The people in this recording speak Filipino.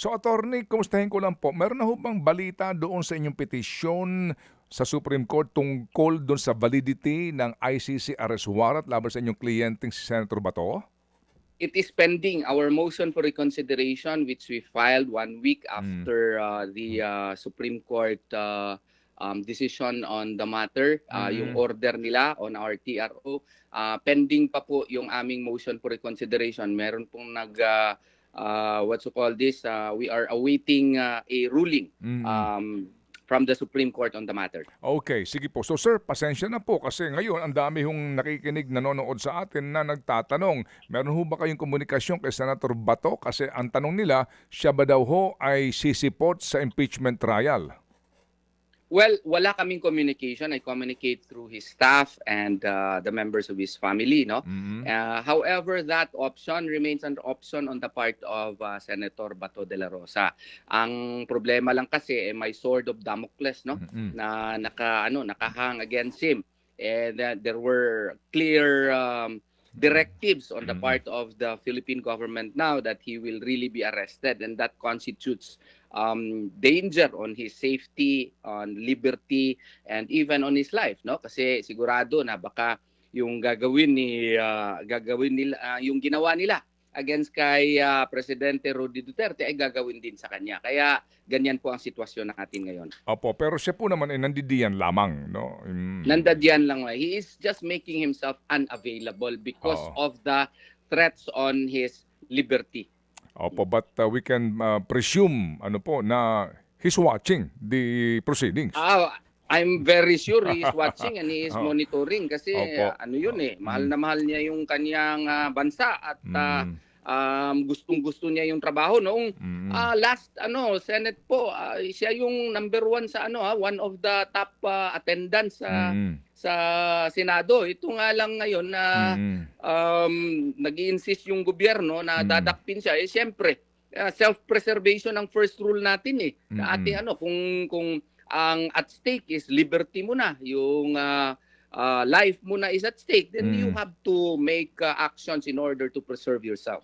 So attorney, kumustahin ko lang po, meron na ho bang balita doon sa inyong petisyon sa Supreme Court tungkol doon sa validity ng ICC arrest warrant laban sa inyong kliyenteng si Senator Bato? It is pending our motion for reconsideration, which we filed 1 week Mm. after the Supreme Court decision on the matter, yung Mm. order nila on our TRO. Pending pa po yung aming motion for reconsideration. Meron pong what you call this, we are awaiting a ruling Mm. from the Supreme Court on the matter. Okay, sige po. So sir, pasensya na po kasi ngayon ang dami hong nakikinig, nanonood sa atin na nagtatanong, meron ho ba kayong komunikasyon kay Senator Bato? Kasi ang tanong nila, siya ba daw ho ay sisipot sa impeachment trial? Well, wala kaming communication. I communicate through his staff and the members of his family, no? Mm. However, that option remains an option on the part of Senator Bato de la Rosa. Ang problema lang kasi may sword of Damocles, no? Mm. Na nakahang against him. And there were clear directives on the Mm. part of the Philippine government now that he will really be arrested, and that constitutes danger on his safety, on liberty, and even on his life, no? Kasi sigurado na baka yung gagawin nila, yung ginawa nila against kay Presidente Rodrigo Duterte ay gagawin din sa kanya. Kaya ganyan po ang sitwasyon natin ngayon. Opo, pero siya po naman ay nandidiyan lamang, no? Nandadiyan lang. He is just making himself unavailable because Oo. of the threats on his liberty. Opo, but we can presume ano po na he's watching the proceedings. I'm very sure he is watching and he is Oh. monitoring kasi Opo. yun mahal na mahal niya yung kanyang bansa at gustong-gusto niya yung trabaho noong last Senate po, siya yung number one sa one of the top attendants sa Senado. Ito nga lang ngayon na nag-i-insist yung gobyerno na dadakpin siya. Siyempre, self-preservation ang first rule natin Sa ating kung ang at stake is liberty mo na, yung life mo na is at stake, then you have to make actions in order to preserve yourself.